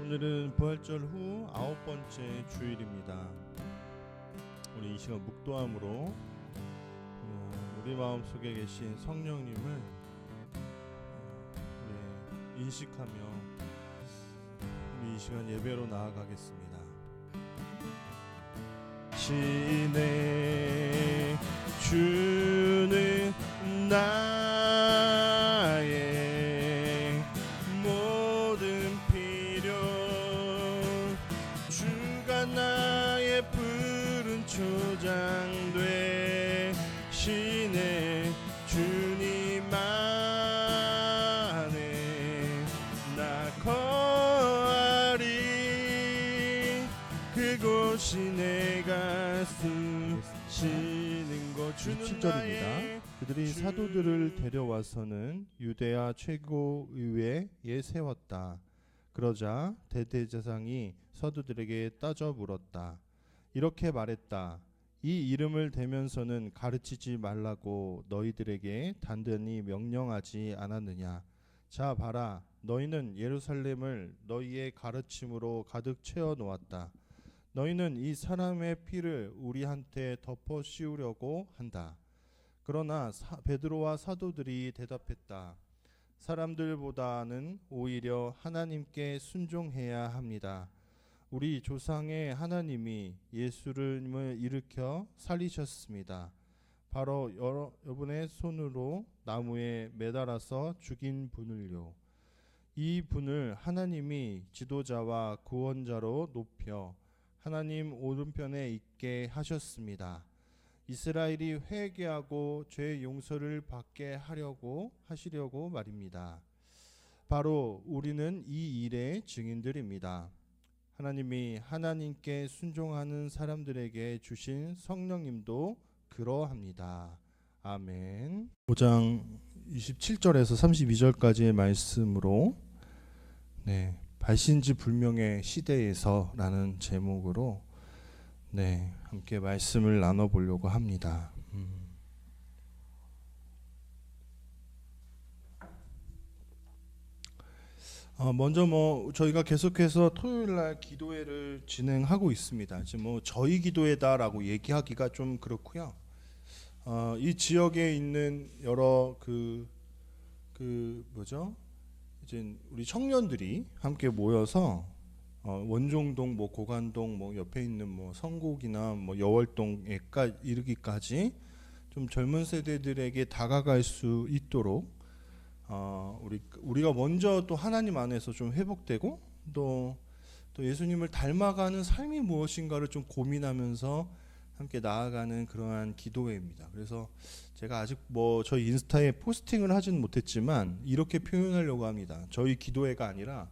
오늘은 부활절 후 9번째 주일입니다. 우리 이 시간 묵도함으로 우리 마음속에 계신 성령님을 인식하며 우리 이 시간 예배로 나아가겠습니다. 신의 주는 나의 모든 필요, 주가 나의 푸른 초장 되시네. 주님 안에 나 거하리, 그곳이 내가 숨쉬는 곳. 27절입니다. 그들이 사도들을 데려와서는 유대야 최고의회에 세웠다. 그러자 대제사장이 사도들에게 따져 물었다. 이렇게 말했다. 이 이름을 대면서는 가르치지 말라고 너희들에게 단단히 명령하지 않았느냐. 자 봐라, 너희는 예루살렘을 너희의 가르침으로 가득 채워 놓았다. 너희는 이 사람의 피를 우리한테 덮어 씌우려고 한다. 그러나 베드로와 사도들이 대답했다. 사람들보다는 오히려 하나님께 순종해야 합니다. 우리 조상의 하나님이 예수를 일으켜 살리셨습니다. 바로 여러분의 손으로 나무에 매달아서 죽인 분을요. 이 분을 하나님이 지도자와 구원자로 높여 하나님 오른편에 있게 하셨습니다. 이스라엘이 회개하고 죄 용서를 받게 하시려고 말입니다. 바로 우리는 이 일의 증인들입니다. 하나님이 하나님께 순종하는 사람들에게 주신 성령님도 그러합니다. 아멘. 5장 27절에서 32절까지의 말씀으로 발신지 불명의 시대에서라는 제목으로 함께 말씀을 나눠보려고 합니다. 먼저 저희가 계속해서 토요일날 기도회를 진행하고 있습니다. 지금 저희 기도회다라고 얘기하기가 좀 그렇고요. 이 지역에 있는 여러 이제 우리 청년들이 함께 모여서 원종동, 고관동, 옆에 있는 성곡이나 여월동에 이르기까지 좀 젊은 세대들에게 다가갈 수 있도록 우리가 먼저 또 하나님 안에서 좀 회복되고 또 예수님을 닮아가는 삶이 무엇인가를 좀 고민하면서 함께 나아가는 그러한 기도회입니다. 그래서 제가 아직 저희 인스타에 포스팅을 하지는 못했지만 이렇게 표현하려고 합니다. 저희 기도회가 아니라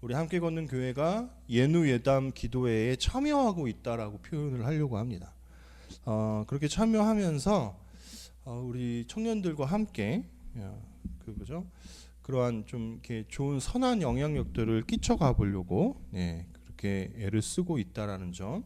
우리 함께 걷는 교회가 예누예담 기도회에 참여하고 있다라고 표현을 하려고 합니다. 그렇게 참여하면서 우리 청년들과 함께 그러한 좀 이렇게 좋은 선한 영향력들을 끼쳐가 보려고 그렇게 애를 쓰고 있다라는 점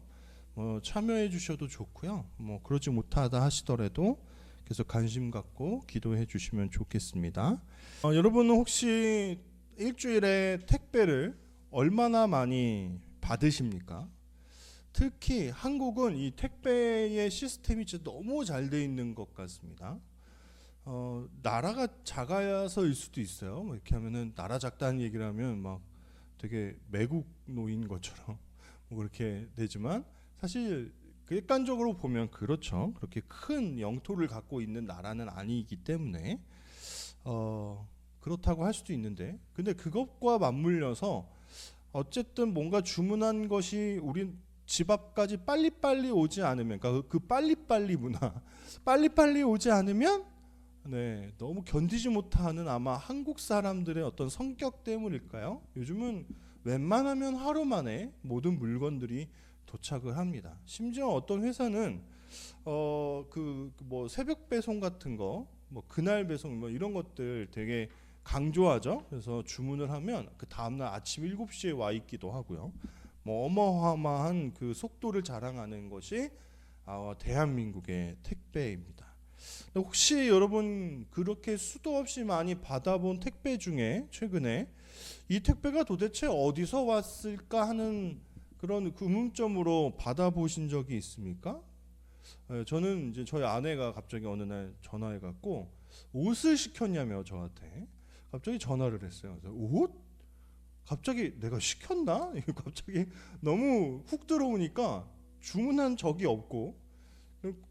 참여해 주셔도 좋고요. 그러지 못하다 하시더라도 계속 관심 갖고 기도해 주시면 좋겠습니다. 여러분은 혹시 일주일에 택배를 얼마나 많이 받으십니까? 특히 한국은 이 택배의 시스템이 진짜 너무 잘 돼 있는 것 같습니다. 나라가 작아서일 수도 있어요. 이렇게 하면은 나라 작다는 얘기를 하면 막 되게 매국노인 것처럼 그렇게 되지만 사실 객관적으로 보면 그렇죠. 그렇게 큰 영토를 갖고 있는 나라는 아니기 때문에 그렇다고 할 수도 있는데, 근데 그것과 맞물려서 어쨌든 뭔가 주문한 것이 우리 집 앞까지 빨리빨리 오지 않으면, 그러니까 그 빨리빨리 문화, 빨리빨리 오지 않으면 너무 견디지 못하는 아마 한국 사람들의 어떤 성격 때문일까요? 요즘은 웬만하면 하루 만에 모든 물건들이 도착을 합니다. 심지어 어떤 회사는 새벽 배송 같은 거, 그날 배송 이런 것들 되게 강조하죠. 그래서 주문을 하면 그 다음날 아침 7시에 와 있기도 하고요. 어마어마한 그 속도를 자랑하는 것이 대한민국의 택배입니다. 혹시 여러분 그렇게 수도 없이 많이 받아본 택배 중에 최근에 이 택배가 도대체 어디서 왔을까 하는 그런 의문점으로 받아보신 적이 있습니까? 저는 이제 저희 아내가 갑자기 어느 날 전화해 갖고 옷을 시켰냐며 저한테 갑자기 전화를 했어요. 그래서 옷? 갑자기 내가 시켰나? 갑자기 너무 훅 들어오니까 주문한 적이 없고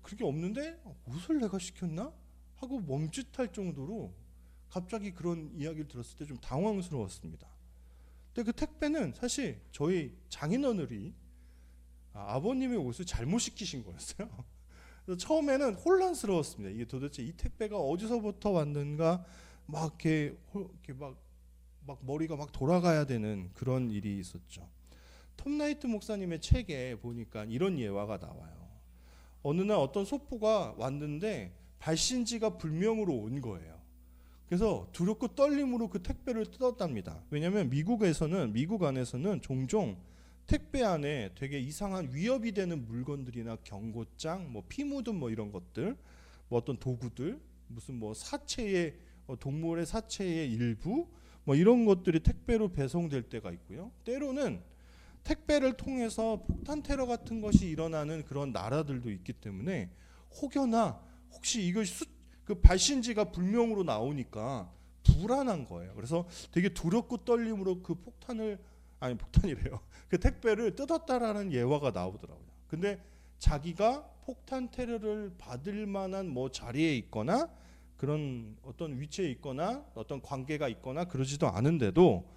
그게 없는데 옷을 내가 시켰나? 하고 멈칫할 정도로 갑자기 그런 이야기를 들었을 때 좀 당황스러웠습니다. 근데 그 택배는 사실 저희 장인어른이 아버님의 옷을 잘못 시키신 거였어요. 그래서 처음에는 혼란스러웠습니다. 이게 도대체 이 택배가 어디서부터 왔는가 막 이렇게 막 머리가 막 돌아가야 되는 그런 일이 있었죠. 톰 나이트 목사님의 책에 보니까 이런 예화가 나와요. 어느 날 어떤 소포가 왔는데 발신지가 불명으로 온 거예요. 그래서 두렵고 떨림으로 그 택배를 뜯었답니다. 왜냐하면 미국 안에서는 종종 택배 안에 되게 이상한 위협이 되는 물건들이나 경고장, 뭐 피 묻은 뭐 이런 것들, 뭐 어떤 도구들, 무슨 뭐 사체의 동물의 사체의 일부, 뭐 이런 것들이 택배로 배송될 때가 있고요. 때로는 택배를 통해서 폭탄 테러 같은 것이 일어나는 그런 나라들도 있기 때문에 혹여나 혹시 이것이 그 발신지가 불명으로 나오니까 불안한 거예요. 그래서 되게 두렵고 떨림으로 그 폭탄이래요. 그 택배를 뜯었다라는 예화가 나오더라고요. 근데 자기가 폭탄 테러를 받을 만한 뭐 자리에 있거나 그런 어떤 위치에 있거나 어떤 관계가 있거나 그러지도 않은데도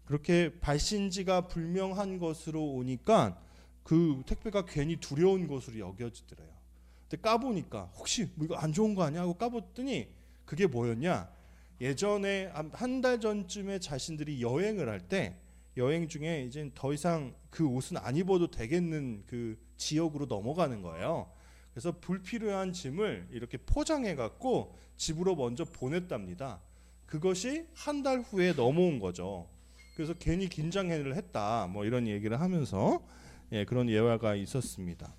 그렇게 발신지가 불명한 것으로 오니까 그 택배가 괜히 두려운 것으로 여겨지더래요. 근데 까보니까 혹시 뭐 이거 안 좋은 거 아니야 하고 까봤더니 그게 뭐였냐? 예전에 한 달 전쯤에 자신들이 여행을 할 때 여행 중에 이제 더 이상 그 옷은 안 입어도 되겠는 그 지역으로 넘어가는 거예요. 그래서 불필요한 짐을 이렇게 포장해 갖고 집으로 먼저 보냈답니다. 그것이 한 달 후에 넘어온 거죠. 그래서 괜히 긴장을 했다 뭐 이런 얘기를 하면서 그런 예화가 있었습니다.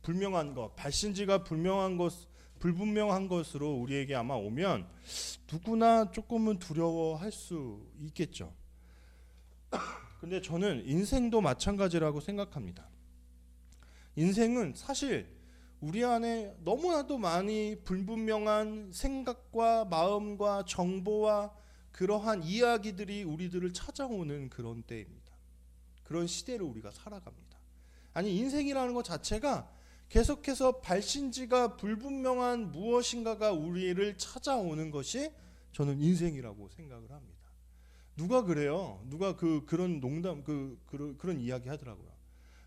불명한 것, 발신지가 불분명한 것으로 우리에게 아마 오면 누구나 조금은 두려워할 수 있겠죠. 근데 저는 인생도 마찬가지라고 생각합니다. 인생은 사실 우리 안에 너무나도 많이 불분명한 생각과 마음과 정보와 그러한 이야기들이 우리들을 찾아오는 그런 때입니다. 그런 시대를 우리가 살아갑니다. 아니 인생이라는 것 자체가 계속해서 발신지가 불분명한 무엇인가가 우리를 찾아오는 것이 저는 인생이라고 생각을 합니다. 누가 그래요? 누가 그런 농담 그런 이야기 하더라고요.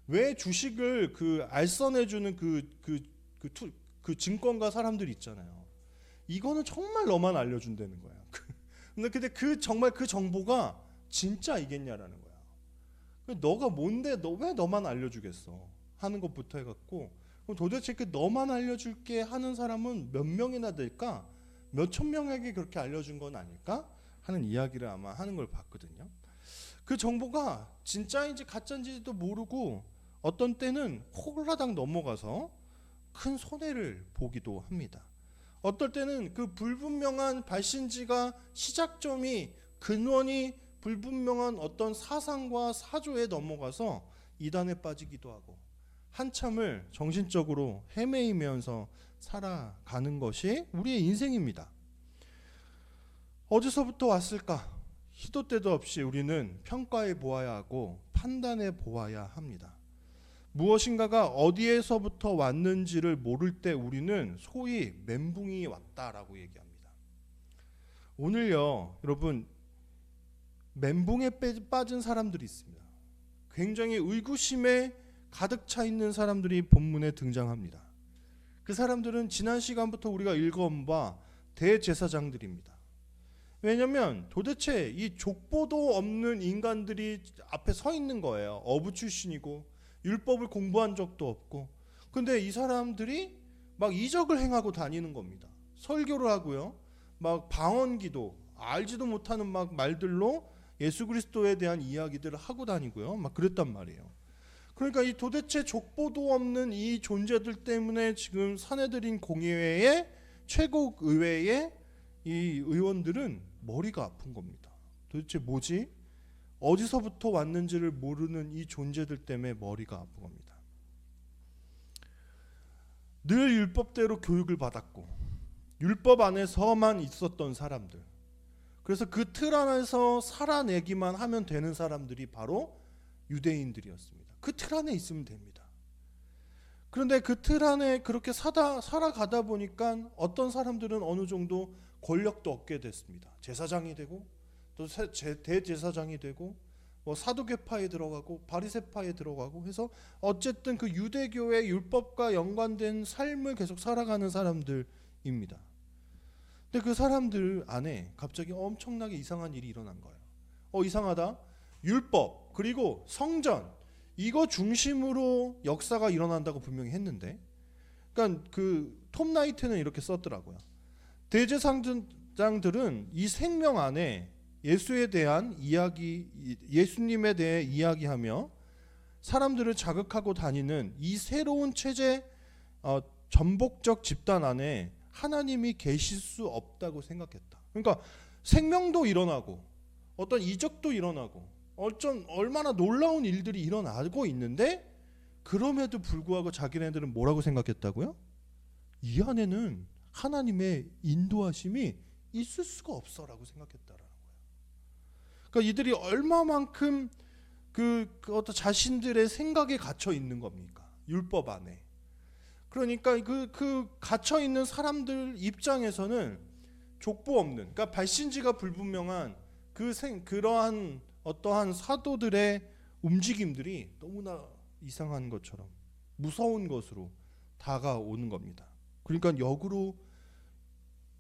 왜 주식을 알선해주는 그 증권가 사람들 있잖아요. 이거는 정말 너만 알려준다는 거야. 근데 정말 그 정보가 진짜이겠냐라는 거야. 너가 뭔데 왜 너만 알려주겠어 하는 것부터 해갖고 그럼 도대체 그 너만 알려줄게 하는 사람은 몇 명이나 될까? 몇 천 명에게 그렇게 알려준 건 아닐까? 하는 이야기를 아마 하는 걸 봤거든요. 그 정보가 진짜인지 가짜인지도 모르고 어떤 때는 홀라당 넘어가서 큰 손해를 보기도 합니다. 어떨 때는 그 불분명한 발신지가 시작점이 근원이 불분명한 어떤 사상과 사조에 넘어가서 이단에 빠지기도 하고 한참을 정신적으로 헤매이면서 살아가는 것이 우리의 인생입니다. 어디서부터 왔을까? 시도 때도 없이 우리는 평가해 보아야 하고 판단해 보아야 합니다. 무엇인가가 어디에서부터 왔는지를 모를 때 우리는 소위 멘붕이 왔다라고 얘기합니다. 오늘요, 여러분 멘붕에 빠진 사람들이 있습니다. 굉장히 의구심에 가득 차 있는 사람들이 본문에 등장합니다. 그 사람들은 지난 시간부터 우리가 읽어본 바 대제사장들입니다. 왜냐하면 도대체 이 족보도 없는 인간들이 앞에 서 있는 거예요. 어부 출신이고 율법을 공부한 적도 없고 근데 이 사람들이 막 이적을 행하고 다니는 겁니다. 설교를 하고요. 막 방언기도 알지도 못하는 막 말들로 예수 그리스도에 대한 이야기들을 하고 다니고요. 막 그랬단 말이에요. 그러니까 이 도대체 족보도 없는 이 존재들 때문에 지금 사내들인 공의회의 최고 의회의 이 의원들은 머리가 아픈 겁니다. 도대체 뭐지? 어디서부터 왔는지를 모르는 이 존재들 때문에 머리가 아픈 겁니다. 늘 율법대로 교육을 받았고 율법 안에서만 있었던 사람들, 그래서 그 틀 안에서 살아내기만 하면 되는 사람들이 바로 유대인들이었습니다. 그 틀 안에 있으면 됩니다. 그런데 그 틀 안에 그렇게 살아가다 보니까 어떤 사람들은 어느 정도 권력도 얻게 됐습니다. 제사장이 되고 또 대제사장이 되고 뭐 사두개파에 들어가고 바리새파에 들어가고 해서 어쨌든 그 유대교의 율법과 연관된 삶을 계속 살아가는 사람들입니다. 근데 그 사람들 안에 갑자기 엄청나게 이상한 일이 일어난 거예요. 이상하다. 율법 그리고 성전 이거 중심으로 역사가 일어난다고 분명히 했는데, 그러니까 그 톰 나이트는 이렇게 썼더라고요. 대제사장들은 이 생명 안에 예수에 대한 이야기, 예수님에 대해 이야기하며 사람들을 자극하고 다니는 이 새로운 체제, 전복적 집단 안에 하나님이 계실 수 없다고 생각했다. 그러니까 생명도 일어나고 어떤 이적도 일어나고 얼마나 놀라운 일들이 일어나고 있는데, 그럼에도 불구하고 자기네들은 뭐라고 생각했다고요? 이 안에는 하나님의 인도하심이 있을 수가 없어라고 생각했다라는 거예요. 그러니까 이들이 얼마만큼 그 어떤 자신들의 생각에 갇혀 있는 겁니까? 율법 안에. 그러니까 그 갇혀 있는 사람들 입장에서는 족보 없는, 그러니까 발신지가 불분명한 그러한 어떠한 사도들의 움직임들이 너무나 이상한 것처럼 무서운 것으로 다가오는 겁니다. 그러니까 역으로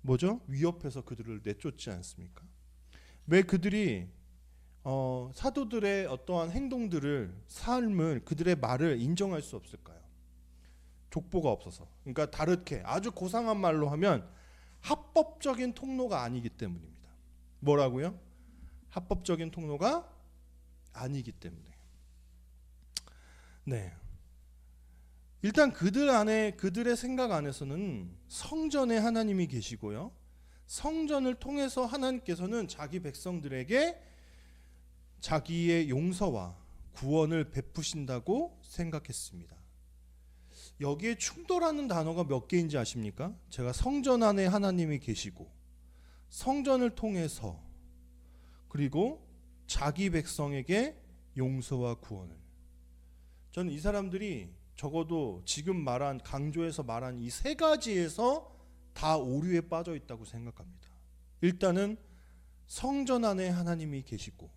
뭐죠? 위협해서 그들을 내쫓지 않습니까? 왜 그들이 사도들의 어떠한 행동들을, 삶을, 그들의 말을 인정할 수 없을까요? 족보가 없어서. 그러니까 다르게 아주 고상한 말로 하면 합법적인 통로가 아니기 때문입니다. 뭐라고요? 합법적인 통로가 아니기 때문에. 네. 일단 그들의 생각 안에서는 성전에 하나님이 계시고요. 성전을 통해서 하나님께서는 자기 백성들에게 자기의 용서와 구원을 베푸신다고 생각했습니다. 여기에 충돌하는 단어가 몇 개인지 아십니까? 제가 성전 안에 하나님이 계시고 성전을 통해서 그리고 자기 백성에게 용서와 구원을, 저는 이 사람들이 적어도 지금 말한, 강조해서 말한 이 세 가지에서 다 오류에 빠져 있다고 생각합니다. 일단은 성전 안에 하나님이 계시고,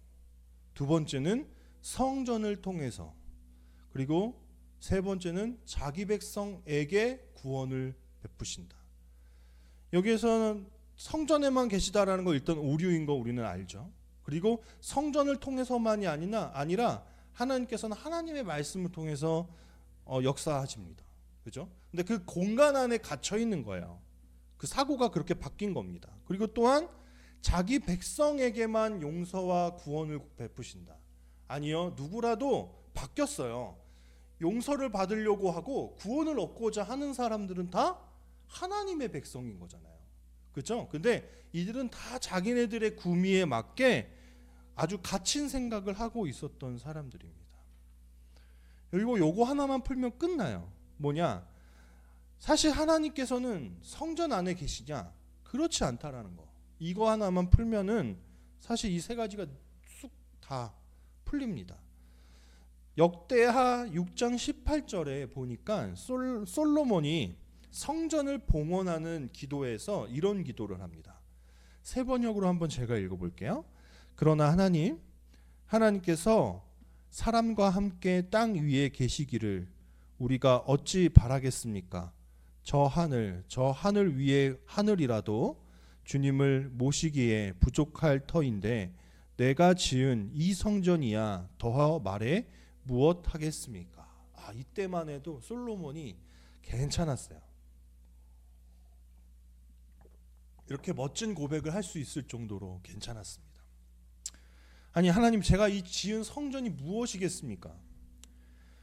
두 번째는 성전을 통해서, 그리고 세 번째는 자기 백성에게 구원을 베푸신다. 여기에서는 성전에만 계시다라는 거 일단 오류인 거 우리는 알죠. 그리고 성전을 통해서만이 아니라 하나님께서는 하나님의 말씀을 통해서 역사하십니다. 그죠? 근데 그 공간 안에 갇혀 있는 거예요. 그 사고가 그렇게 바뀐 겁니다. 그리고 또한 자기 백성에게만 용서와 구원을 베푸신다. 아니요, 누구라도 바뀌었어요. 용서를 받으려고 하고 구원을 얻고자 하는 사람들은 다 하나님의 백성인 거잖아요. 그렇죠? 근데 이들은 다 자기네들의 구미에 맞게 아주 갇힌 생각을 하고 있었던 사람들입니다. 그리고 요거 하나만 풀면 끝나요. 뭐냐? 사실 하나님께서는 성전 안에 계시냐? 그렇지 않다라는 거. 이거 하나만 풀면은 사실 이 세 가지가 쑥 다 풀립니다. 역대하 6장 18절에 보니까 솔로몬이 성전을 봉헌하는 기도에서 이런 기도를 합니다. 세 번역으로 한번 제가 읽어볼게요. 그러나 하나님께서 사람과 함께 땅 위에 계시기를 우리가 어찌 바라겠습니까? 저 하늘 위에 하늘이라도 주님을 모시기에 부족할 터인데 내가 지은 이 성전이야 더하 말해 무엇 하겠습니까? 이때만 해도 솔로몬이 괜찮았어요. 이렇게 멋진 고백을 할 수 있을 정도로 괜찮았습니다. 아니 하나님, 제가 이 지은 성전이 무엇이겠습니까?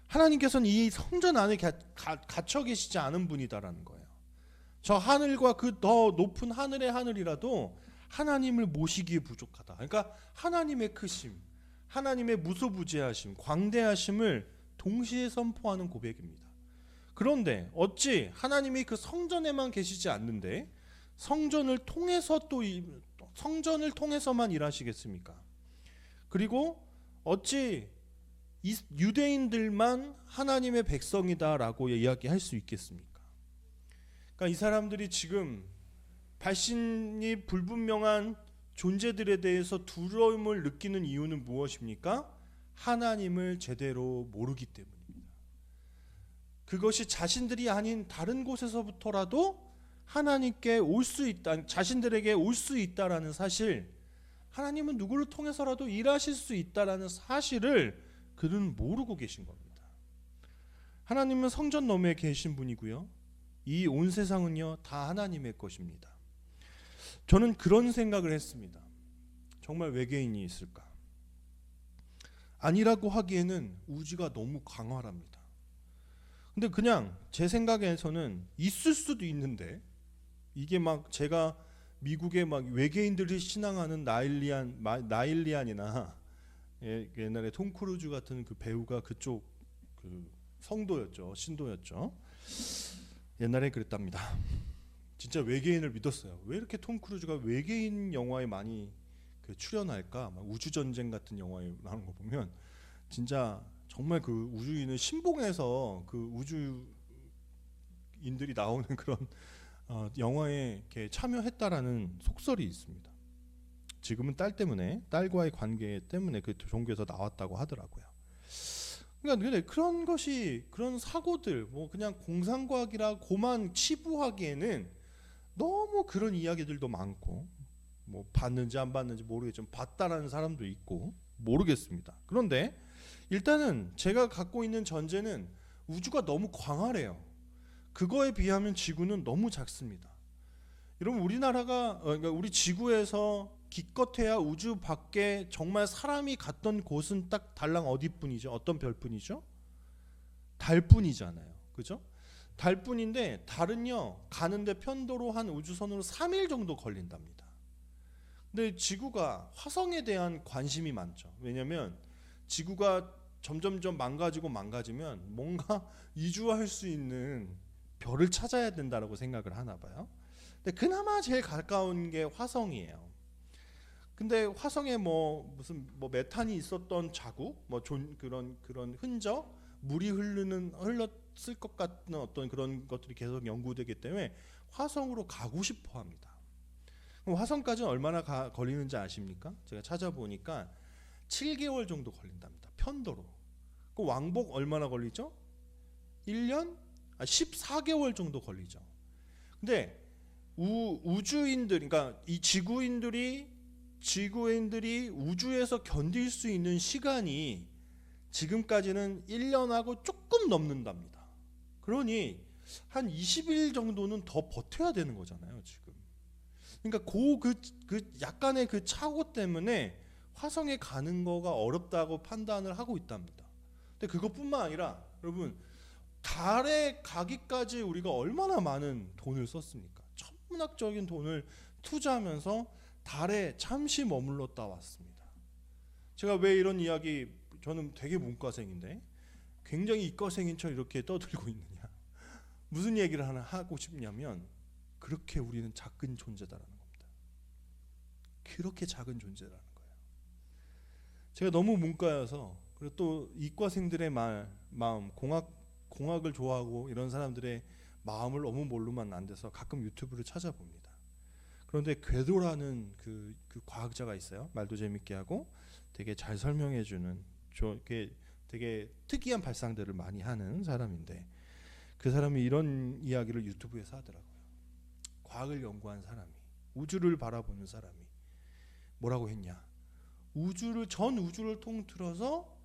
하나님께서는 이 성전 안에 갇혀 계시지 않은 분이다라는 거예요. 저 하늘과 그 더 높은 하늘의 하늘이라도 하나님을 모시기에 부족하다. 그러니까 하나님의 크심, 하나님의 무소부재하심, 광대하심을 동시에 선포하는 고백입니다. 그런데 어찌 하나님이 그 성전에만 계시지 않는데 성전을 통해서만 일하시겠습니까? 그리고 어찌 유대인들만 하나님의 백성이다라고 이야기할 수 있겠습니까? 그러니까 이 사람들이 지금 발신이 불분명한 존재들에 대해서 두려움을 느끼는 이유는 무엇입니까? 하나님을 제대로 모르기 때문입니다. 그것이 자신들이 아닌 다른 곳에서부터라도 하나님께 올 수 있다, 자신들에게 올 수 있다라는 사실, 하나님은 누구를 통해서라도 일하실 수 있다라는 사실을 그들은 모르고 계신 겁니다. 하나님은 성전 너머에 계신 분이고요. 이 온 세상은요 다 하나님의 것입니다. 저는 그런 생각을 했습니다. 정말 외계인이 있을까? 아니라고 하기에는 우주가 너무 광활합니다. 근데 그냥 제 생각에서는 있을 수도 있는데, 이게 막 제가 미국의 막 외계인들이 신앙하는 나일리안이나 옛날에 톰 크루즈 같은 그 배우가 그쪽 그 성도였죠, 신도였죠. 옛날에 그랬답니다. 진짜 외계인을 믿었어요. 왜 이렇게 톰 크루즈가 외계인 영화에 많이 출연할까? 막 우주 전쟁 같은 영화에 나오는 거 보면 진짜 정말 그 우주인은 신봉해서 그 우주인들이 나오는 그런 영화에 이렇게 참여했다라는 속설이 있습니다. 지금은 딸과의 관계 때문에 그 종교에서 나왔다고 하더라고요. 그러니까 그런 것이, 그런 사고들, 뭐 그냥 공상과학이라고만 치부하기에는 너무 그런 이야기들도 많고, 뭐 봤는지 안 봤는지 모르겠지만 봤다라는 사람도 있고 모르겠습니다. 그런데 일단은 제가 갖고 있는 전제는 우주가 너무 광활해요. 그거에 비하면 지구는 너무 작습니다. 여러분, 우리나라가 그러니까 우리 지구에서 기껏해야 우주 밖에 정말 사람이 갔던 곳은 딱 달랑 어디뿐이죠? 어떤 별뿐이죠? 달뿐이잖아요. 그죠? 달뿐인데 달은요 가는데 편도로 한 우주선으로 3일 정도 걸린답니다. 근데 지구가 화성에 대한 관심이 많죠. 왜냐하면 지구가 점점점 망가지면 뭔가 이주할 수 있는 별을 찾아야 된다라고 생각을 하나 봐요. 근데 그나마 제일 가까운 게 화성이에요. 근데 화성에 무슨 메탄이 있었던 자국, 그런 흔적, 물이 흘렀을 것 같은 어떤 그런 것들이 계속 연구되기 때문에 화성으로 가고 싶어 합니다. 그럼 화성까지는 얼마나 걸리는지 아십니까? 제가 찾아보니까 7개월 정도 걸린답니다. 편도로. 그 왕복 얼마나 걸리죠? 1년? 14개월 정도 걸리죠. 근데 우주인들, 그러니까 이 지구인들이 우주에서 견딜 수 있는 시간이 지금까지는 1년하고 조금 넘는답니다. 그러니 한 20일 정도는 더 버텨야 되는 거잖아요, 지금. 그러니까 그 약간의 그 착오 때문에 화성에 가는 거가 어렵다고 판단을 하고 있답니다. 근데 그것뿐만 아니라 여러분, 달에 가기까지 우리가 얼마나 많은 돈을 썼습니까? 천문학적인 돈을 투자하면서 달에 잠시 머물렀다 왔습니다. 제가 왜 이런 이야기, 저는 되게 문과생인데 굉장히 이과생인 척 이렇게 떠들고 있느냐, 무슨 얘기를 하고 싶냐면, 그렇게 우리는 작은 존재다라는 겁니다. 그렇게 작은 존재라는 거예요. 제가 너무 문과여서, 그리고 또 이과생들의 마음, 공학을 좋아하고 이런 사람들의 마음을 너무 모르면 안 돼서 가끔 유튜브를 찾아봅니다. 그런데 궤도라는 그 과학자가 있어요. 말도 재밌게 하고 되게 잘 설명해주는, 되게 특이한 발상들을 많이 하는 사람인데, 그 사람이 이런 이야기를 유튜브에서 하더라고요. 과학을 연구한 사람이, 우주를 바라보는 사람이 뭐라고 했냐, 전 우주를 통틀어서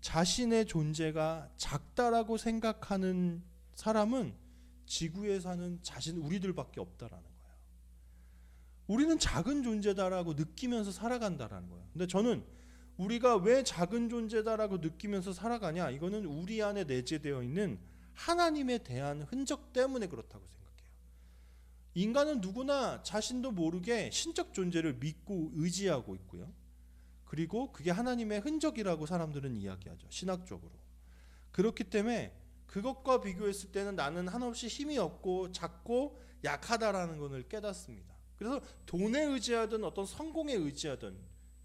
자신의 존재가 작다라고 생각하는 사람은 지구에 사는 우리들밖에 없다라는 거예요. 우리는 작은 존재다라고 느끼면서 살아간다라는 거예요. 근데 저는 우리가 왜 작은 존재다라고 느끼면서 살아가냐? 이거는 우리 안에 내재되어 있는 하나님에 대한 흔적 때문에 그렇다고 생각해요. 인간은 누구나 자신도 모르게 신적 존재를 믿고 의지하고 있고요. 그리고 그게 하나님의 흔적이라고 사람들은 이야기하죠. 신학적으로. 그렇기 때문에 그것과 비교했을 때는 나는 한없이 힘이 없고 작고 약하다라는 것을 깨닫습니다. 그래서 돈에 의지하든 어떤 성공에 의지하든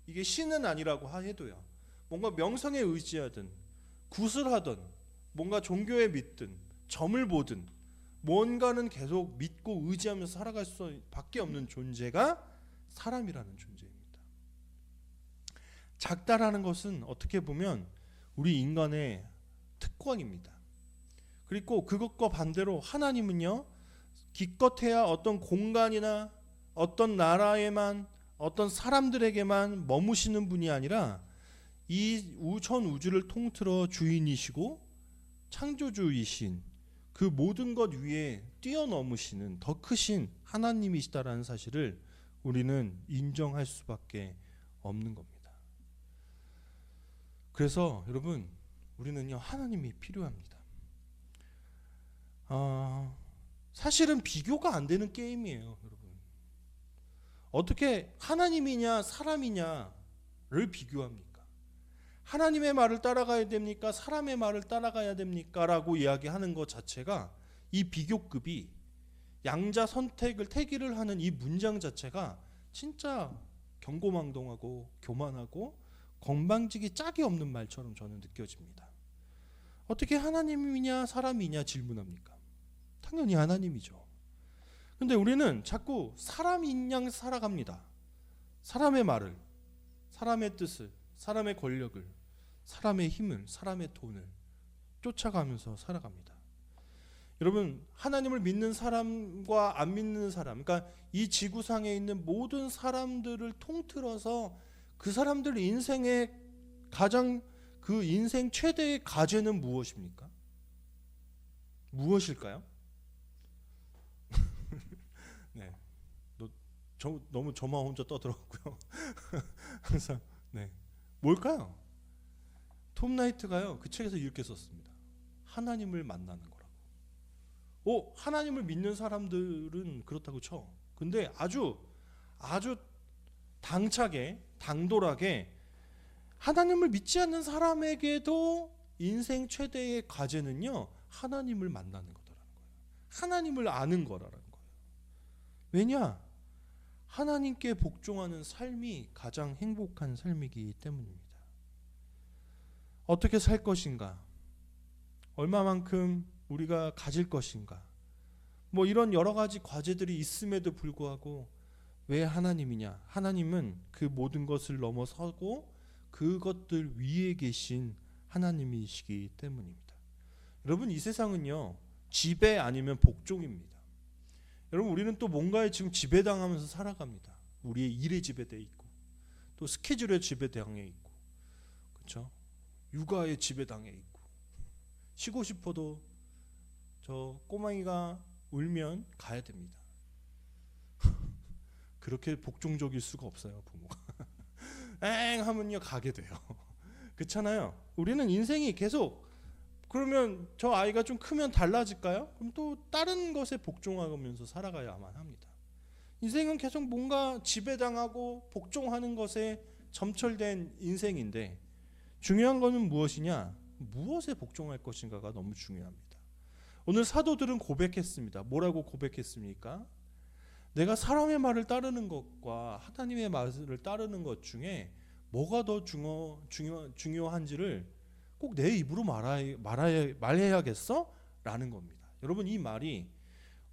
이게 신은 아니라고 해도요. 뭔가 명성에 의지하든 굿을 하든 뭔가 종교에 믿든 점을 보든 뭔가는 계속 믿고 의지하면서 살아갈 수밖에 없는 존재가 사람이라는 존재입니다. 작다라는 것은 어떻게 보면 우리 인간의 특권입니다. 그리고 그것과 반대로 하나님은요, 기껏해야 어떤 공간이나 어떤 나라에만 어떤 사람들에게만 머무시는 분이 아니라 이 전 우주를 통틀어 주인이시고 창조주이신 그 모든 것 위에 뛰어넘으시는 더 크신 하나님이시다라는 사실을 우리는 인정할 수밖에 없는 겁니다. 그래서 여러분, 우리는요, 하나님이 필요합니다. 사실은 비교가 안 되는 게임이에요, 여러분. 어떻게 하나님이냐 사람이냐를 비교합니까? 하나님의 말을 따라가야 됩니까? 사람의 말을 따라가야 됩니까? 라고 이야기하는 것 자체가, 이 비교급이 양자 선택을 태기를 하는 이 문장 자체가 진짜 경고망동하고 교만하고 건방지기 짝이 없는 말처럼 저는 느껴집니다. 어떻게 하나님이냐 사람이냐 질문합니까? 당연히 하나님이죠. 근데 우리는 자꾸 사람인 양 살아갑니다. 사람의 말을, 사람의 뜻을, 사람의 권력을, 사람의 힘을, 사람의 돈을 쫓아가면서 살아갑니다. 여러분, 하나님을 믿는 사람과 안 믿는 사람, 그러니까 이 지구상에 있는 모든 사람들을 통틀어서 그 사람들 인생의 가장 그 인생 최대의 과제는 무엇입니까? 무엇일까요? 네, 너무 저만 혼자 떠들었고요. 항상 네, 뭘까요? 톰 나이트가요, 그 책에서 이렇게 썼습니다. 하나님을 만나는 거라고. 하나님을 믿는 사람들은 그렇다고 쳐. 근데 아주 당차게, 당돌하게 하나님을 믿지 않는 사람에게도 인생 최대의 과제는요, 하나님을 만나는 거더라는 거예요. 하나님을 아는 거라는 거예요. 왜냐? 하나님께 복종하는 삶이 가장 행복한 삶이기 때문입니다. 어떻게 살 것인가? 얼마만큼 우리가 가질 것인가? 뭐 이런 여러 가지 과제들이 있음에도 불구하고 왜 하나님이냐? 하나님은 그 모든 것을 넘어서고 그것들 위에 계신 하나님이시기 때문입니다. 여러분, 이 세상은요, 지배 아니면 복종입니다. 여러분, 우리는 또 뭔가에 지금 지배당하면서 살아갑니다. 우리의 일에 지배돼 있고, 또 스케줄에 지배당해 있고, 그렇죠? 육아에 지배당해 있고, 쉬고 싶어도 저 꼬맹이가 울면 가야 됩니다. 그렇게 복종적일 수가 없어요, 부모가. 엥 하면요, 가게 돼요. 그렇잖아요. 우리는 인생이 계속, 그러면 저 아이가 좀 크면 달라질까요? 그럼 또 다른 것에 복종하면서 살아가야만 합니다. 인생은 계속 뭔가 지배당하고 복종하는 것에 점철된 인생인데, 중요한 것은 무엇이냐? 무엇에 복종할 것인가가 너무 중요합니다. 오늘 사도들은 고백했습니다. 뭐라고 고백했습니까? 내가 사람의 말을 따르는 것과 하나님의 말을 따르는 것 중에 뭐가 더 중요한지를 꼭 내 입으로 말해야겠어? 라는 겁니다. 여러분, 이 말이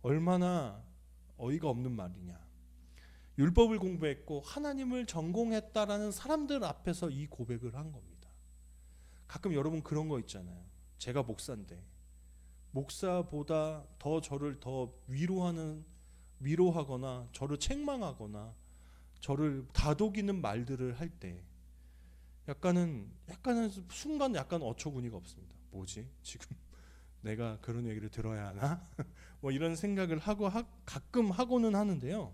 얼마나 어이가 없는 말이냐. 율법을 공부했고 하나님을 전공했다라는 사람들 앞에서 이 고백을 한 겁니다. 가끔 여러분 그런 거 있잖아요. 제가 목사인데 목사보다 더 저를 더 위로하거나 저를 책망하거나 저를 다독이는 말들을 할 때 약간은 순간 약간 어처구니가 없습니다. 뭐지? 지금 내가 그런 얘기를 들어야 하나? 뭐 이런 생각을 하고 가끔 하고는 하는데요.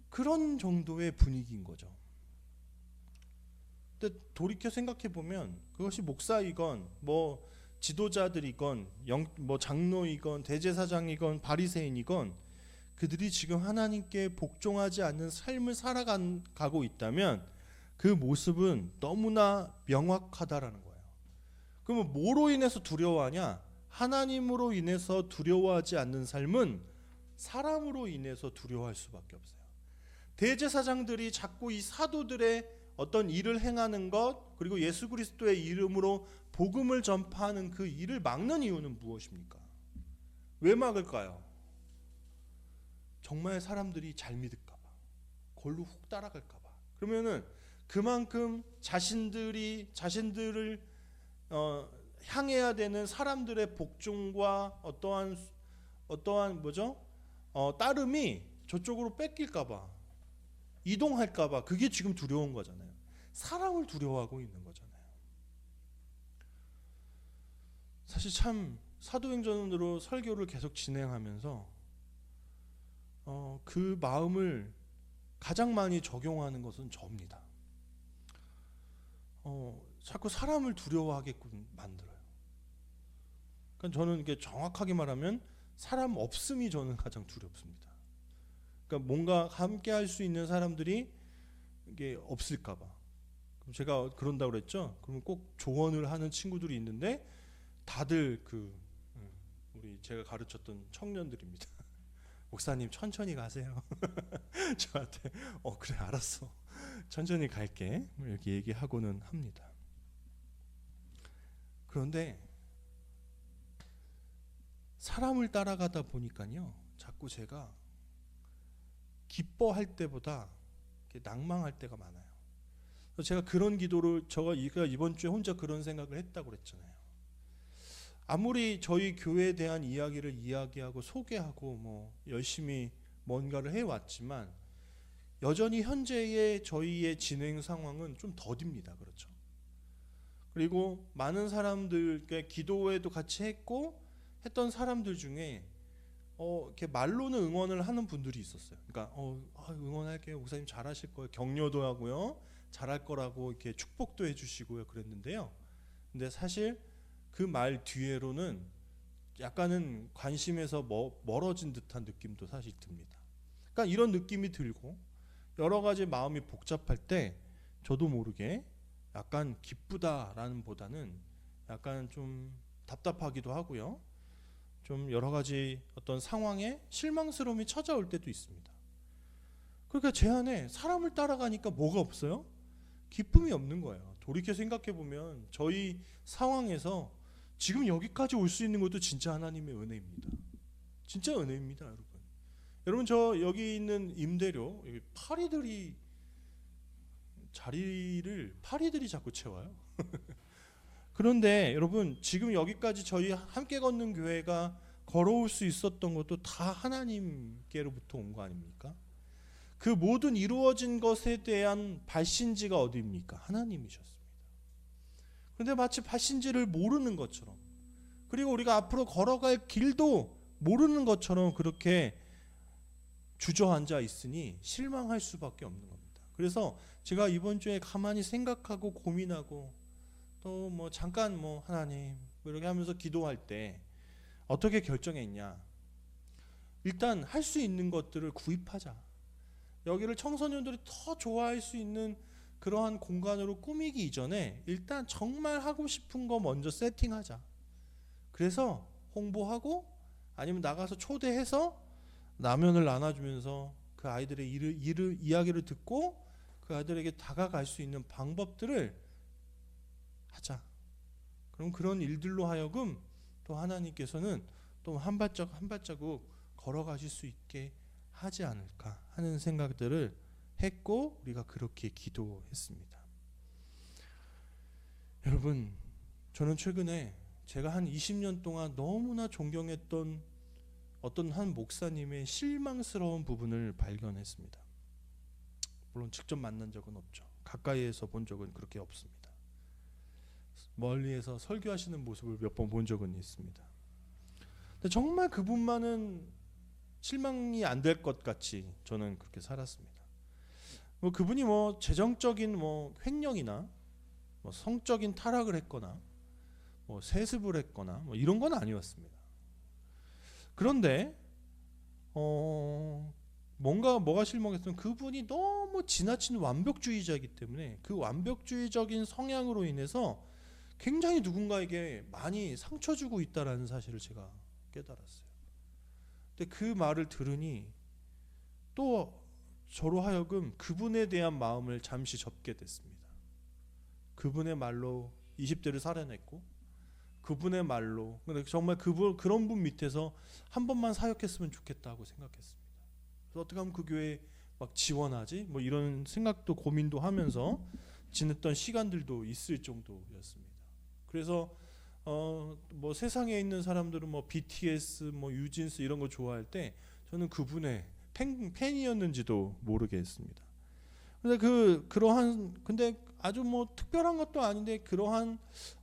그런 정도의 분위기인 거죠. 근데 돌이켜 생각해 보면 그것이 목사이건 뭐 지도자들이건 뭐 장로이건 대제사장이건 바리새인이건 그들이 지금 하나님께 복종하지 않는 삶을 살아가고 있다면 그 모습은 너무나 명확하다라는 거예요. 그러면 뭐로 인해서 두려워하냐? 하나님으로 인해서 두려워하지 않는 삶은 사람으로 인해서 두려워할 수밖에 없어요. 대제사장들이 자꾸 이 사도들의 어떤 일을 행하는 것, 그리고 예수 그리스도의 이름으로 복음을 전파하는 그 일을 막는 이유는 무엇입니까? 왜 막을까요? 정말 사람들이 잘 믿을까 봐, 골로 훅 따라갈까 봐. 그러면은 그만큼 자신들을 향해야 되는 사람들의 복종과 어떠한 따름이 저쪽으로 뺏길까 봐, 이동할까 봐, 그게 지금 두려운 거잖아요. 사람을 두려워하고 있는 거잖아요. 사실 참 사도행전으로 설교를 계속 진행하면서 그 마음을 가장 많이 적용하는 것은 저입니다. 자꾸 사람을 두려워하게끔 만들어요. 그러니까 저는 이게 정확하게 말하면 사람 없음이 저는 가장 두렵습니다. 그러니까 뭔가 함께 할 수 있는 사람들이 이게 없을까봐. 그럼 제가 그런다고 그랬죠. 그러면 꼭 조언을 하는 친구들이 있는데 다들 우리 제가 가르쳤던 청년들입니다. 목사님 천천히 가세요. 저한테 그래 알았어. 천천히 갈게. 이렇게 얘기하고는 합니다. 그런데 사람을 따라가다 보니까요, 자꾸 제가 기뻐할 때보다 낭망할 때가 많아요. 제가 그런 기도를 제가 이번 주에 혼자 그런 생각을 했다고 그랬잖아요. 아무리 저희 교회에 대한 이야기를 이야기하고 소개하고 뭐 열심히 뭔가를 해왔지만 여전히 현재의 저희의 진행 상황은 좀 더딥니다. 그렇죠? 그리고 많은 사람들께 기도회도 같이 했던 사람들 중에 이렇게 말로는 응원을 하는 분들이 있었어요. 그러니까 응원할게요. 목사님 잘하실 거예요. 격려도 하고요. 잘할 거라고 이렇게 축복도 해주시고요. 그랬는데요. 근데 사실 그 말 뒤에로는 약간은 관심에서 멀어진 듯한 느낌도 사실 듭니다. 그러니까 이런 느낌이 들고 여러 가지 마음이 복잡할 때 저도 모르게 약간 기쁘다라는 보다는 약간 좀 답답하기도 하고요. 좀 여러 가지 어떤 상황에 실망스러움이 찾아올 때도 있습니다. 그러니까 제 안에 사람을 따라가니까 뭐가 없어요? 기쁨이 없는 거예요. 돌이켜 생각해 보면 저희 상황에서 지금 여기까지 올 수 있는 것도 진짜 하나님의 은혜입니다. 진짜 은혜입니다, 여러분. 여러분 저 여기 있는 임대료 파리들이 자리를 파리들이 자꾸 채워요. 그런데 여러분 지금 여기까지 저희 함께 걷는 교회가 걸어올 수 있었던 것도 다 하나님께로부터 온 거 아닙니까? 그 모든 이루어진 것에 대한 발신지가 어디입니까? 하나님이셨습니다. 그런데 마치 발신지를 모르는 것처럼, 그리고 우리가 앞으로 걸어갈 길도 모르는 것처럼 그렇게 주저앉아 있으니 실망할 수밖에 없는 겁니다. 그래서 제가 이번 주에 가만히 생각하고 고민하고 또 뭐 잠깐 하나님 이렇게 하면서 기도할 때 어떻게 결정했냐? 일단 할 수 있는 것들을 구입하자. 여기를 청소년들이 더 좋아할 수 있는 그러한 공간으로 꾸미기 이전에 일단 정말 하고 싶은 거 먼저 세팅하자. 그래서 홍보하고 아니면 나가서 초대해서 라면을 나눠주면서 그 아이들의 이야기를 듣고 그 아이들에게 다가갈 수 있는 방법들을 하자. 그럼 그런 일들로 하여금 또 하나님께서는 또 한 발자국 걸어가실 수 있게 하지 않을까 하는 생각들을 했고 우리가 그렇게 기도했습니다. 여러분, 저는 최근에 제가 한 20년 동안 너무나 존경했던 어떤 한 목사님의 실망스러운 부분을 발견했습니다. 물론 직접 만난 적은 없죠. 가까이에서 본 적은 그렇게 없습니다. 멀리에서 설교하시는 모습을 몇 번 본 적은 있습니다. 근데 정말 그분만은 실망이 안 될 것 같이 저는 그렇게 살았습니다. 그분이 재정적인 횡령이나 뭐 성적인 타락을 했거나 뭐 세습을 했거나 뭐 이런 건 아니었습니다. 그런데 뭐가 실망했으면 그분이 너무 지나친 완벽주의자이기 때문에 그 완벽주의적인 성향으로 인해서 굉장히 누군가에게 많이 상처 주고 있다라는 사실을 제가 깨달았어요. 근데 그 말을 들으니 또 저로 하여금 그분에 대한 마음을 잠시 접게 됐습니다. 그분의 말로 20대를 살아냈고 그분의 말로 근데 정말 그런 분 밑에서 한 번만 사역했으면 좋겠다고 생각했습니다. 그래서 어떻게 하면 그 교회에 막 지원하지? 뭐 이런 생각도 고민도 하면서 지냈던 시간들도 있을 정도였습니다. 그래서 뭐 세상에 있는 사람들은 뭐 BTS, 뭐 유진스 이런 거 좋아할 때 저는 그분의 팬이었는지도 모르겠습니다. 근데 아주 뭐 특별한 것도 아닌데 그러한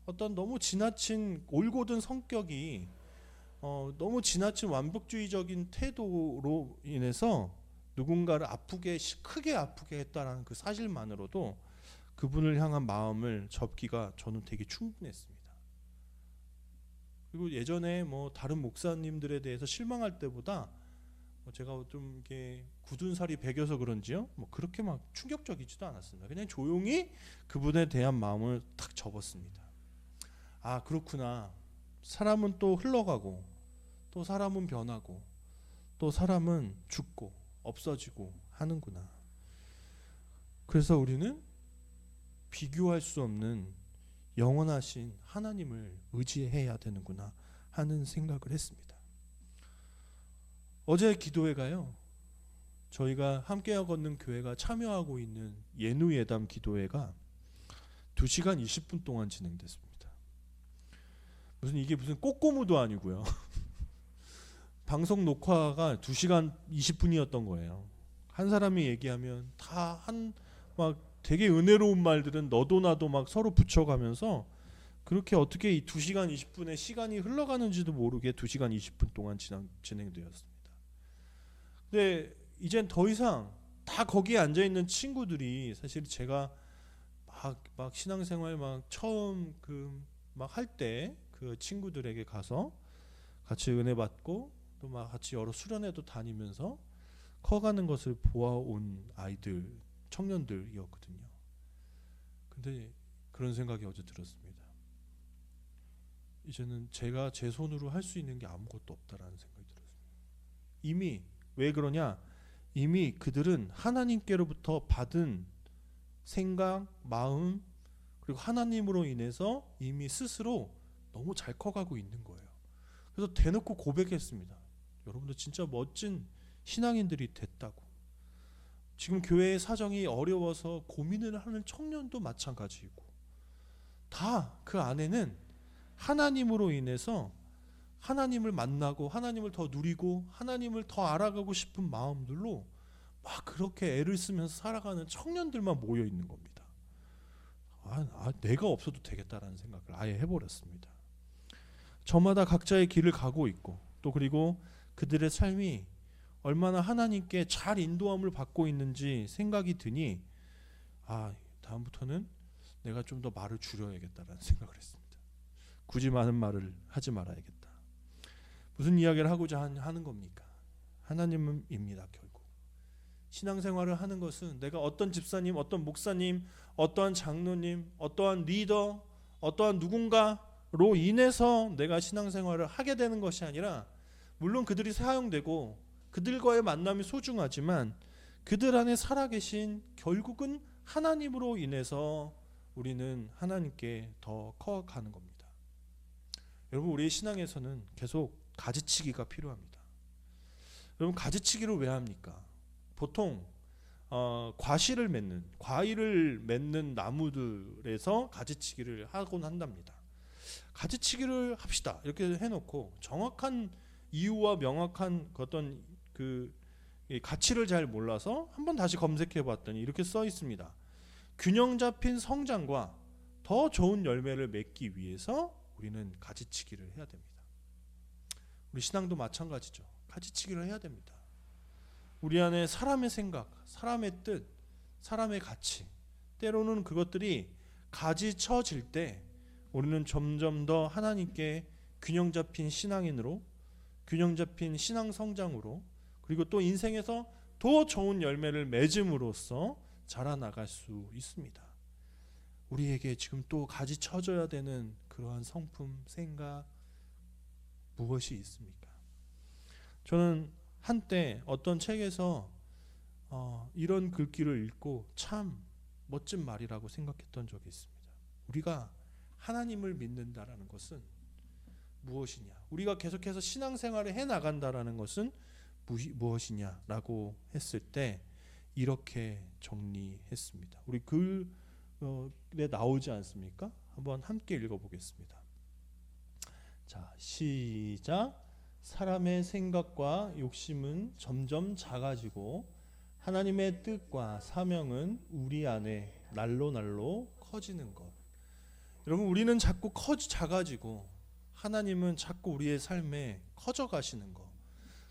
어떤 너무 지나친 올곧은 성격이 너무 지나친 완벽주의적인 태도로 인해서 누군가를 크게 아프게 했다라는 그 사실만으로도 그분을 향한 마음을 접기가 저는 되게 충분했습니다. 그리고 예전에 뭐 다른 목사님들에 대해서 실망할 때보다 제가 좀 이렇게 굳은 살이 배겨서 그런지요, 뭐 그렇게 막 충격적이지도 않았습니다. 그냥 조용히 그분에 대한 마음을 탁 접었습니다. 아, 그렇구나. 사람은 또 흘러가고, 또 사람은 변하고, 또 사람은 죽고 없어지고 하는구나. 그래서 우리는 비교할 수 없는 영원하신 하나님을 의지해야 되는구나 하는 생각을 했습니다. 어제 기도회가요, 저희가 함께 걷는 교회가 참여하고 있는 예누예담 기도회가 2시간 20분 동안 진행됐습니다. 이게 무슨 꼬꼬무도 아니고요. 방송 녹화가 2시간 20분이었던 거예요. 한 사람이 얘기하면 막 되게 은혜로운 말들은 너도 나도 막 서로 붙여가면서 그렇게 어떻게 이 2시간 20분의 시간이 흘러가는지도 모르게 2시간 20분 동안 진행되었습니다. 근데 이젠 더 이상 다 거기에 앉아 있는 친구들이 사실 제가 막 신앙생활 막 처음 막 할 때 그 친구들에게 가서 같이 은혜 받고 또 막 같이 여러 수련회도 다니면서 커가는 것을 보아온 아이들, 청년들이었거든요. 근데 그런 생각이 어제 들었습니다. 이제는 제가 제 손으로 할 수 있는 게 아무것도 없다라는 생각이 들었습니다. 왜 그러냐? 이미 그들은 하나님께로부터 받은 생각, 마음 그리고 하나님으로 인해서 이미 스스로 너무 잘 커가고 있는 거예요. 그래서 대놓고 고백했습니다. 여러분들 진짜 멋진 신앙인들이 됐다고. 지금 교회의 사정이 어려워서 고민을 하는 청년도 마찬가지이고 다 그 안에는 하나님으로 인해서 하나님을 만나고 하나님을 더 누리고 하나님을 더 알아가고 싶은 마음들로 막 그렇게 애를 쓰면서 살아가는 청년들만 모여 있는 겁니다. 내가 없어도 되겠다라는 생각을 아예 해버렸습니다. 저마다 각자의 길을 가고 있고 또 그리고 그들의 삶이 얼마나 하나님께 잘 인도함을 받고 있는지 생각이 드니 다음부터는 내가 좀 더 말을 줄여야겠다라는 생각을 했습니다. 굳이 많은 말을 하지 말아야겠다. 무슨 이야기를 하고자 하는 겁니까? 하나님입니다. 결국 신앙생활을 하는 것은 내가 어떤 집사님, 어떤 목사님, 어떠한 장로님, 어떠한 리더, 어떠한 누군가로 인해서 내가 신앙생활을 하게 되는 것이 아니라 물론 그들이 사용되고 그들과의 만남이 소중하지만 그들 안에 살아계신 결국은 하나님으로 인해서 우리는 하나님께 더 커가는 겁니다. 여러분, 우리의 신앙에서는 계속 가지치기가 필요합니다. 여러분, 가지치기를 왜 합니까? 보통 과일을 맺는 나무들에서 가지치기를 하곤 한답니다. 가지치기를 합시다 이렇게 해놓고 정확한 이유와 명확한 어떤 그 가치를 잘 몰라서 한번 다시 검색해봤더니 이렇게 써 있습니다. 균형 잡힌 성장과 더 좋은 열매를 맺기 위해서 우리는 가지치기를 해야 됩니다. 우리 신앙도 마찬가지죠. 가지치기를 해야 됩니다. 우리 안에 사람의 생각, 사람의 뜻, 사람의 가치, 때로는 그것들이 가지 쳐질 때 우리는 점점 더 하나님께 균형 잡힌 신앙인으로, 균형 잡힌 신앙 성장으로, 그리고 또 인생에서 더 좋은 열매를 맺음으로써 자라나갈 수 있습니다. 우리에게 지금 또 가지 쳐줘야 되는 그러한 성품, 생각 무엇이 있습니까? 저는 한때 어떤 책에서 이런 글귀를 읽고 참 멋진 말이라고 생각했던 적이 있습니다. 우리가 하나님을 믿는다라는 것은 무엇이냐? 우리가 계속해서 신앙생활을 해나간다라는 것은 무엇이냐라고 했을 때 이렇게 정리했습니다. 우리 글에 나오지 않습니까? 한번 함께 읽어보겠습니다. 자, 시작. 사람의 생각과 욕심은 점점 작아지고 하나님의 뜻과 사명은 우리 안에 날로 커지는 것. 여러분, 우리는 자꾸 작아지고 하나님은 자꾸 우리의 삶에 커져 가시는 것.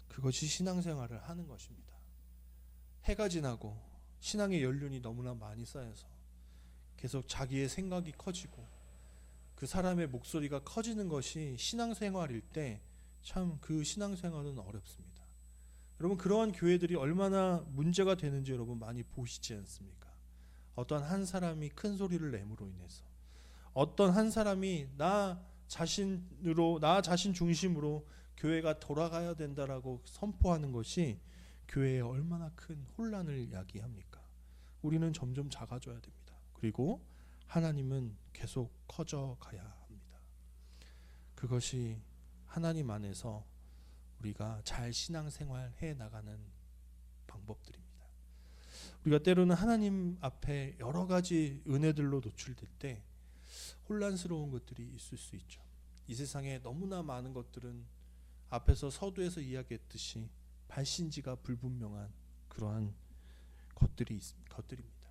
그것이 신앙생활을 하는 것입니다. 해가 지나고 신앙의 연륜이 너무나 많이 쌓여서 계속 자기의 생각이 커지고 그 사람의 목소리가 커지는 것이 신앙생활일 때 참 그 신앙생활은 어렵습니다. 여러분, 그러한 교회들이 얼마나 문제가 되는지 여러분 많이 보시지 않습니까? 어떤 한 사람이 큰 소리를 내므로 인해서, 어떤 한 사람이 나 자신 중심으로 교회가 돌아가야 된다라고 선포하는 것이 교회에 얼마나 큰 혼란을 야기합니까? 우리는 점점 작아져야 됩니다. 그리고 하나님은 계속 커져 가야 합니다. 그것이 하나님 안에서 우리가 잘 신앙생활 해 나가는 방법들입니다. 우리가 때로는 하나님 앞에 여러 가지 은혜들로 노출될 때 혼란스러운 것들이 있을 수 있죠. 이 세상에 너무나 많은 것들은 앞에서 서두에서 이야기했듯이 발신지가 불분명한 그러한 것들입니다.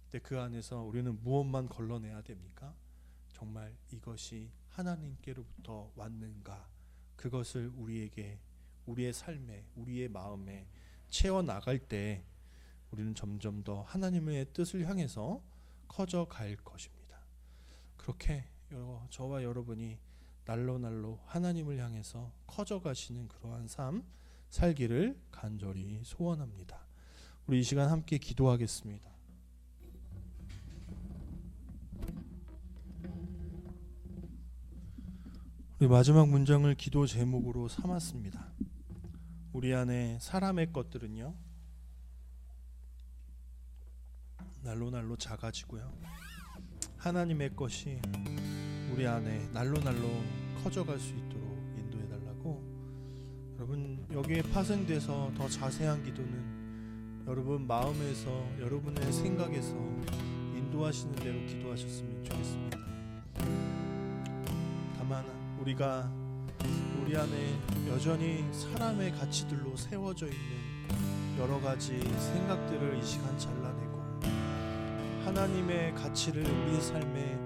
근데 그 안에서 우리는 무엇만 걸러내야 됩니까? 정말 이것이 하나님께로부터 왔는가, 그것을 우리에게, 우리의 삶에, 우리의 마음에 채워 나갈 때 우리는 점점 더 하나님의 뜻을 향해서 커져 갈 것입니다. 그렇게 저와 여러분이 날로 하나님을 향해서 커져 가시는 그러한 삶 살기를 간절히 소원합니다. 우리 이 시간 함께 기도하겠습니다. 우리 마지막 문장을 기도 제목으로 삼았습니다. 우리 안에 사람의 것들은요 날로 작아지고요, 하나님의 것이 우리 안에 날로 커져갈 수 있도록 인도해 달라고. 여러분, 여기에 파생돼서 더 자세한 기도는 여러분 마음에서, 여러분의 생각에서 인도하시는 대로 기도하셨으면 좋겠습니다. 다만 우리가 우리 안에 여전히 사람의 가치들로 세워져 있는 여러 가지 생각들을 이 시간 잘라내고 하나님의 가치를 우리의 삶에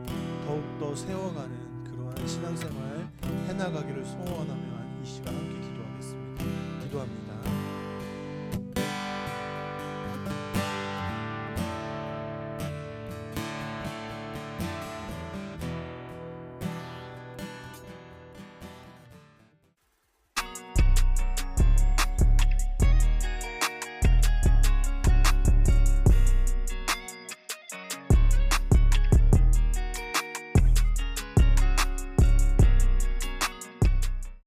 더욱더 세워가는 그러한 신앙생활 해나가기를 소원하며 이 시간 함께 기도하겠습니다. 기도합니다.